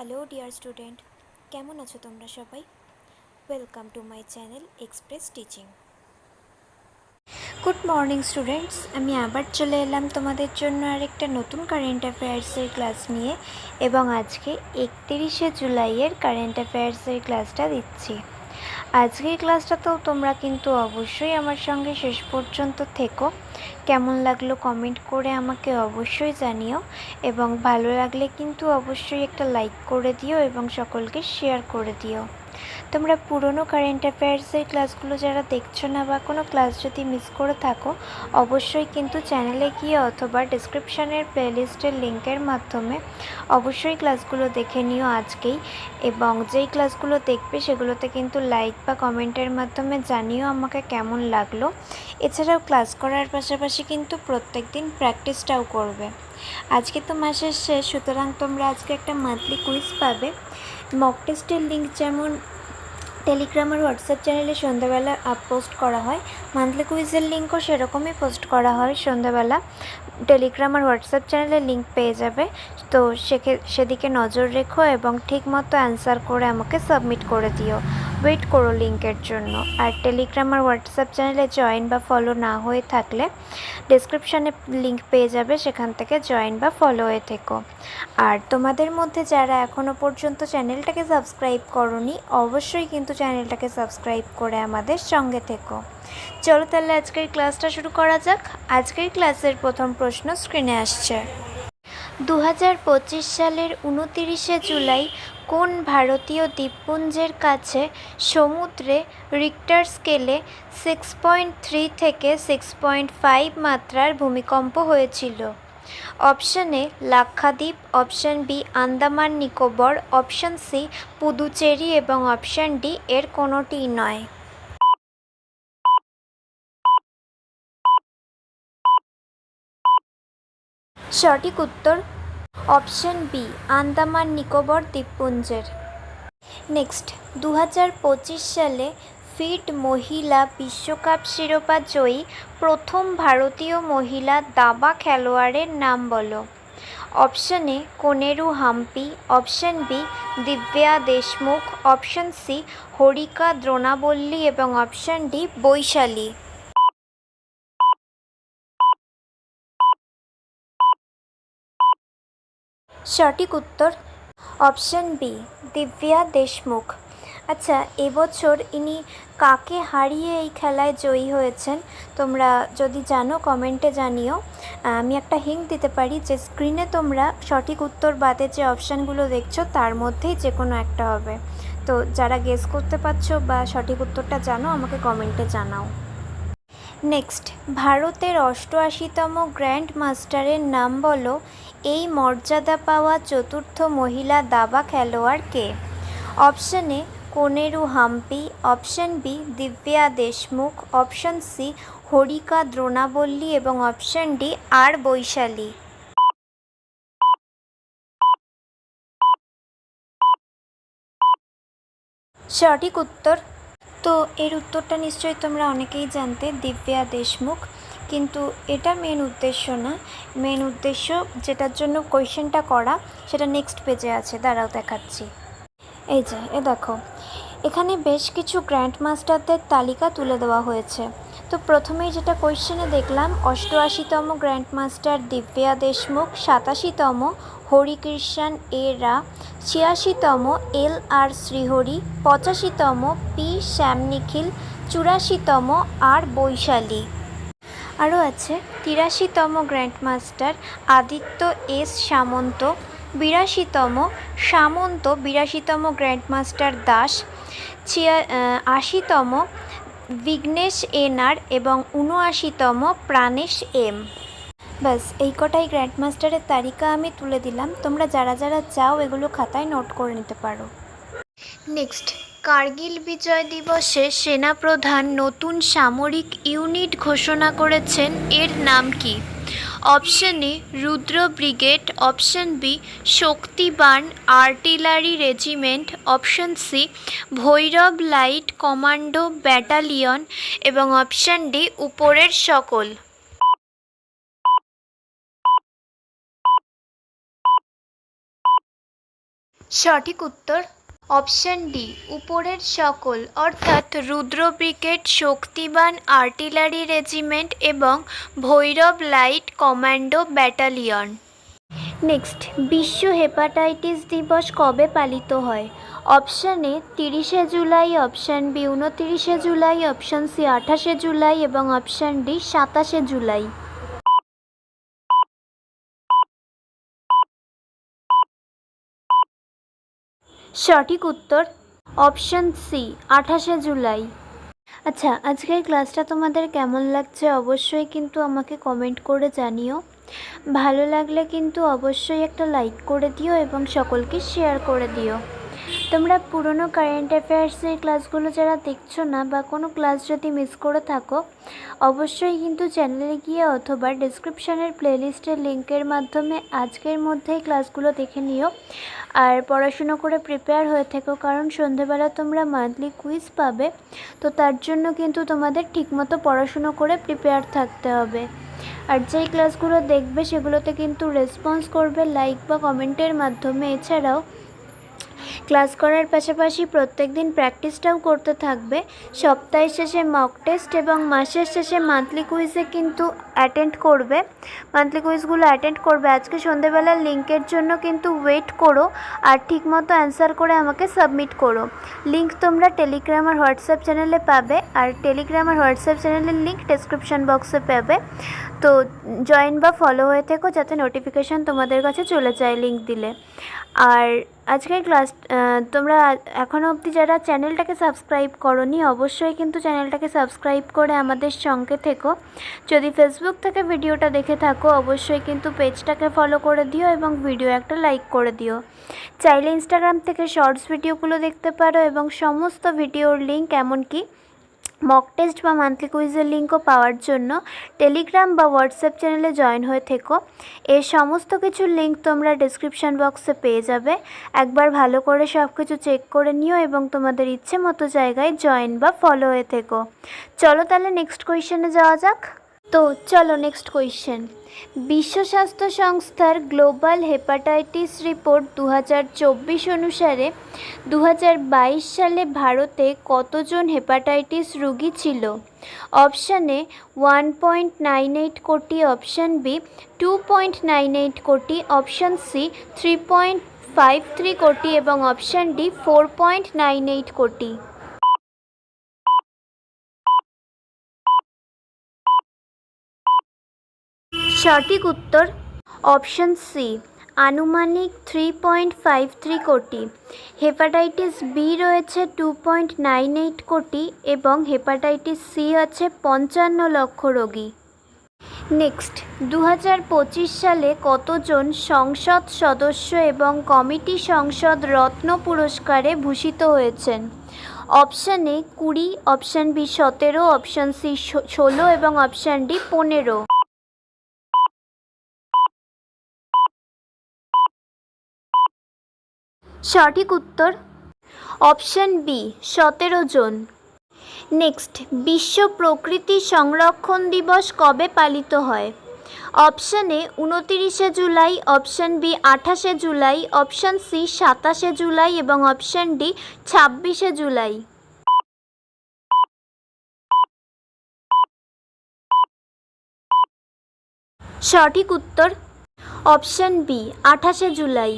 Hello dear student, কেমন আছো তোমরা সবাই? Welcome to my channel express teaching. Good morning students, আমি আবার চলে এলাম তোমাদের জন্য আরেকটা নতুন কারেন্ট অ্যাফেয়ার্সের ক্লাস নিয়ে, এবং আজকে 31শে জুলাইয়ের কারেন্ট অ্যাফেয়ার্সের ক্লাসটা দিচ্ছি। আজকের ক্লাসটাতেও তোমরা কিন্তু অবশ্যই আমার সঙ্গে শেষ পর্যন্ত থেকো। কেমন লাগলো কমেন্ট করে আমাকে অবশ্যই জানিও, এবং ভালো লাগলে কিন্তু অবশ্যই একটা লাইক করে দিও এবং সকলকে শেয়ার করে দিও। তোমরা পুরনো কারেন্ট অ্যাফেয়ার্সের ক্লাসগুলো যারা দেখছো না, বা কোনো ক্লাস যদি মিস করে থাকো, অবশ্যই কিন্তু চ্যানেলে গিয়ে অথবা ডিসক্রিপশানের প্লেলিস্টের লিঙ্কের মাধ্যমে অবশ্যই ক্লাসগুলো দেখে নিও আজকেই। এবং যেই ক্লাসগুলো দেখবে সেগুলোতে কিন্তু লাইক বা কমেন্টের মাধ্যমে জানিও আমাকে কেমন লাগলো। এছাড়াও ক্লাস করার পাশাপাশি কিন্তু প্রত্যেক দিন প্র্যাকটিসটাও করবে। আজকে তো মাসের শেষ, সুতরাং তোমরা আজকে একটা মান্থলি কুইজ পাবে। মক টেস্টের লিঙ্ক যেমন টেলিগ্রাম আর হোয়াটসঅ্যাপ চ্যানেলে সন্ধ্যাবেলা পোস্ট করা হয়, মান্থলি কুইজের লিঙ্কও সেরকমই পোস্ট করা হয় সন্ধ্যাবেলা। টেলিগ্রাম আর হোয়াটসঅ্যাপ চ্যানেলের লিঙ্ক পেয়ে যাবে, তো সেদিকে নজর রেখো এবং ঠিক মতো অ্যান্সার করে আমাকে সাবমিট করে দিও। ওয়েট করো লিঙ্কের জন্য। আর টেলিগ্রাম আর হোয়াটসঅ্যাপ চ্যানেলে জয়েন বা ফলো না হয়ে থাকলে ডেসক্রিপশানে লিঙ্ক পেয়ে যাবে, সেখান থেকে জয়েন বা ফলো হয়ে থেকো। আর তোমাদের মধ্যে যারা এখনও পর্যন্ত চ্যানেলটাকে সাবস্ক্রাইব করোনি, অবশ্যই কিন্তু চ্যানেলটাকে সাবস্ক্রাইব করে আমাদের সঙ্গে থেকো। চলো তাহলে আজকের ক্লাসটা শুরু করা যাক। আজকের ক্লাসের প্রথম প্রশ্ন স্ক্রিনে আসছে। 2025 সালের 29শে জুলাই কোন ভারতীয় দ্বীপপুঞ্জের কাছে সমুদ্রে রিক্টার স্কেলে 6.3 থেকে 6.5 মাত্রার ভূমিকম্প হয়েছিল? Option A Lakshadweep, option B Andaman Nicobar, option C Puducherry এবং অপশান ডি এর কোনোটিই নয়। সঠিক উত্তর অপশান বি আন্দামান নিকোবর দ্বীপপুঞ্জের। নেক্সট, 2025 সালে ফিড মহিলা বিশ্বকাপ শিরোপা জয়ী প্রথম ভারতীয় মহিলা দাবা খেলোয়াড়ের নাম বলো। Option A Koneru Humpy, option B Divya Deshmukh, option C Harika Dronavalli এবং অপশান ডি বৈশালী। সঠিক উত্তর অপশান বি দিব্যা দেশমুখ। আচ্ছা, এবছর ইনি কাকে হারিয়ে এই খেলায় জয়ী হয়েছেন? তোমরা যদি জানো কমেন্টে জানিও। আমি একটা হিন্ট দিতে পারি যে স্ক্রিনে তোমরা সঠিক উত্তর বাদে যে অপশানগুলো দেখছো তার মধ্যেই যে কোনো একটা হবে। তো যারা গেস করতে পারছো বা সঠিক উত্তরটা জানো, আমাকে কমেন্টে জানাও। নেক্সট, ভারতের 88তম গ্র্যান্ড মাস্টারের নাম বলো। এই মর্যাদা পাওয়া চতুর্থ মহিলা দাবা খেলোয়াড় কে? Option A Koneru Humpy, option B Divya Deshmukh, option C Harika Dronavalli এবং অপশান ডি আর বৈশালী। সঠিক উত্তর, তো এর উত্তরটা নিশ্চয়ই তোমরা অনেকেই জানতে, দিব্যা দেশমুখ। কিন্তু এটা মেন উদ্দেশ্য না। মেন উদ্দেশ্য যেটার জন্য কোয়েশ্চেনটা করা, সেটা নেক্সট পেজে আছে, দাঁড়াও দেখাচ্ছি। এই যে দেখো, এখানে বেশ কিছু গ্র্যান্ড মাস্টারদের তালিকা তুলে দেওয়া হয়েছে। তো প্রথমেই যেটা কোয়েশ্চেনে দেখলাম, 88তম গ্র্যান্ড মাস্টার দিব্যা দেশমুখ, 87তম হরিকৃষ্ণ এ রা, 86তম এল আর শ্রীহরি, 85তম পি শ্যাম নিখিল, 84তম আর বৈশালী। আরও আছে 83তম grand master Aditya S Samant, 82তম সামন্ত, 82তম গ্র্যান্ড মাস্টার দাস, 80তম বিঘ্নেশ এন আর এবং 79তম প্রাণেশ এম। ব্যাস এই কটাই গ্র্যান্ড মাস্টারের তালিকা আমি তুলে দিলাম। তোমরা যারা যারা চাও এগুলো খাতায় নোট করে নিতে পারো। নেক্সট, কার্গিল বিজয় দিবসে সেনাপ্রধান নতুন সামরিক ইউনিট ঘোষণা করেছেন, এর নাম কি? Option A Rudra brigade, option B Shaktiban artillery regiment, option C Bhairav light commando battalion এবং অপশান ডি উপরের সকল। সঠিক উত্তর অপশন ডি, উপরের সকল, অর্থাৎ Rudra brigade, Shaktiban artillery regiment এবং Bhairav light commando battalion. Next, বিশ্ব হেপাটাইটিস দিবস কবে পালিত হয়? অপশান এ 30শে জুলাই, অপশান বি 29শে জুলাই, অপশান সি 28শে জুলাই এবং অপশান ডি 27শে জুলাই। সঠিক উত্তর অপশান সি 28শে জুলাই। আচ্ছা, আজকের ক্লাসটা তোমাদের কেমন লাগছে অবশ্যই কিন্তু আমাকে কমেন্ট করে জানিও। ভালো লাগলে কিন্তু অবশ্যই একটা লাইক করে দিও এবং সকলকে শেয়ার করে দিও। তোমরা পুরনো কারেন্ট অ্যাফেয়ার্সের ক্লাসগুলো যারা দেখছো না বা কোনো ক্লাস যদি মিস করে থাকো, অবশ্যই কিন্তু চ্যানেলে গিয়ে অথবা ডিসক্রিপশানের প্লেলিস্টের লিঙ্কের মাধ্যমে আজকের মধ্যেই ক্লাসগুলো দেখে নিও। আর পড়াশুনো করে প্রিপেয়ার হয়ে থেকো, কারণ সন্ধেবেলা তোমরা মান্থলি কুইজ পাবে, তো তার জন্য কিন্তু তোমাদের ঠিকমতো পড়াশুনো করে প্রিপেয়ার থাকতে হবে। আর যেই ক্লাসগুলো দেখবে সেগুলোতে কিন্তু রেসপন্স করবে লাইক বা কমেন্টের মাধ্যমে। এছাড়াও ক্লাস করার পাশাপাশি প্রত্যেক দিন প্র্যাকটিসটাও করতে থাকবে। সপ্তাহের শেষে মক টেস্ট এবং মাসের শেষে মান্থলি কুইজে কিন্তু অ্যাটেন্ড করবে, মান্থলি কুইজগুলো অ্যাটেন্ড করবে। আজকে সন্ধেবেলার লিঙ্কের জন্য কিন্তু ওয়েট করো আর ঠিকমতো অ্যান্সার করে আমাকে সাবমিট করো। লিঙ্ক তোমরা টেলিগ্রাম আর হোয়াটসঅ্যাপ চ্যানেলে পাবে, আর টেলিগ্রাম আর হোয়াটসঅ্যাপ চ্যানেলের লিঙ্ক ডেসক্রিপশন বক্সে পাবে। তো জয়েন বা ফলো হয়ে থেকো যাতে নোটিফিকেশান তোমাদের কাছে চলে যায় লিঙ্ক দিলে। আর আজকের ক্লাস তোমরা এখনও অবধি যারা চ্যানেলটাকে সাবস্ক্রাইব করোনি, অবশ্যই কিন্তু চ্যানেলটাকে সাবস্ক্রাইব করে আমাদের সঙ্গে থেকো। যদি ফেসবুক থেকে ভিডিওটা দেখে থাকো অবশ্যই কিন্তু পেজটাকে ফলো করে দিও এবং ভিডিও একটা লাইক করে দিও। চাইলে ইনস্টাগ্রাম থেকে শর্টস ভিডিওগুলো দেখতে পারো এবং সমস্ত ভিডিওর লিঙ্ক, এমনকি মক টেস্ট বা মান্থলি কুইজের লিঙ্কও পাওয়ার জন্য টেলিগ্রাম বা হোয়াটসঅ্যাপ চ্যানেলে জয়েন হয়ে থেকো। এর সমস্ত কিছুর লিঙ্ক তোমরা ডেসক্রিপশন বক্সে পেয়ে যাবে। একবার ভালো করে সব কিছু চেক করে নিও এবং তোমাদের ইচ্ছে মতো জায়গায় জয়েন বা ফলো হয়ে থেকো। চলো তাহলে নেক্সট কোয়েশ্চেনে যাওয়া যাক। তো চলো নেক্সট কোয়েশ্চেন। বিশ্ব স্বাস্থ্য সংস্থার গ্লোবাল হেপাটাইটিস রিপোর্ট 2024 অনুসারে 2022 সালে ভারতে কতজন হেপাটাইটিস রোগী ছিল? অপশান এ 1.98 কোটি, অপশান বি 2.98 কোটি, অপশান সি 3.53 কোটি এবং অপশান ডি 4.98 কোটি। সঠিক উত্তর অপশান সি, আনুমানিক 3.53 কোটি। হেপাটাইটিস বি রয়েছে 2.98 কোটি এবং হেপাটাইটিস সি আছে 55 লক্ষ রোগী। নেক্সট, 2025 সালে কতজন সংসদ সদস্য এবং কমিটি সংসদ রত্ন পুরস্কারে ভূষিত হয়েছেন? Option A 20, option B 17, option C 16 এবং অপশান ডি 15। সঠিক উত্তর অপশান বি 17 জন। নেক্সট, বিশ্ব প্রকৃতি সংরক্ষণ দিবস কবে পালিত হয়? অপশান এ 29শে জুলাই, অপশান বি 28শে জুলাই, অপশান সি 27শে জুলাই এবং অপশান ডি 26শে জুলাই। সঠিক উত্তর অপশান বি 28শে জুলাই।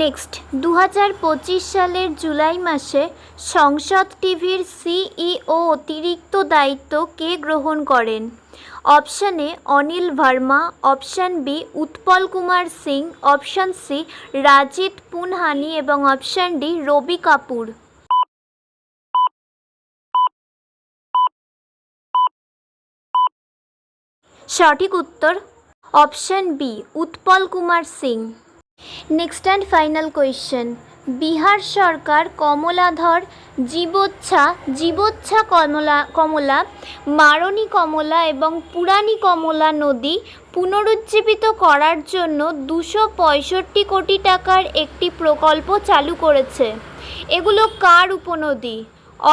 নেক্সট, 2025 সালের জুলাই মাসে সংসদ টিভির সিইও অতিরিক্ত দায়িত্ব কে গ্রহণ করেন? Option A Anil Verma, option B Utpal Kumar Singh, option C Rajit Punhani এবং অপশান ডি রবি কাপুর। সঠিক উত্তর option B Utpal Kumar Singh. Next and final কোয়েশ্চেন। বিহার সরকার কমলাধর, জীবোচ্ছা কমলা, মারণী কমলা এবং পুরাণী কমলা নদী পুনরুজ্জীবিত করার জন্য 265 কোটি টাকার একটি প্রকল্প চালু করেছে। এগুলো কার উপনদী?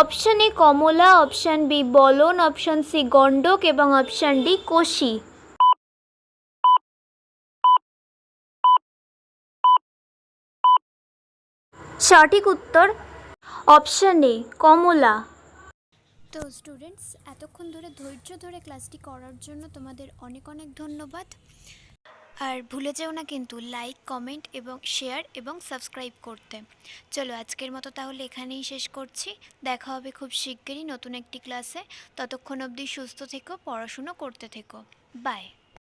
Option A Kamla, option B Balan, option C Gandak এবং অপশান ডি কোশি। সঠিক উত্তর অপশন এ কমলা। তো স্টুডেন্টস, এতক্ষণ ধরে ধৈর্য ধরে ক্লাসটি করার জন্য তোমাদের অনেক অনেক ধন্যবাদ। আর ভুলে যেও না কিন্তু লাইক, কমেন্ট এবং শেয়ার এবং সাবস্ক্রাইব করতে। চলো আজকের মতো তাহলে এখানেই শেষ করছি। দেখা হবে খুব শিগগিরই নতুন একটি ক্লাসে। ততক্ষণ অবধি সুস্থ থেকো, পড়াশুনো করতে থেকো। বাই।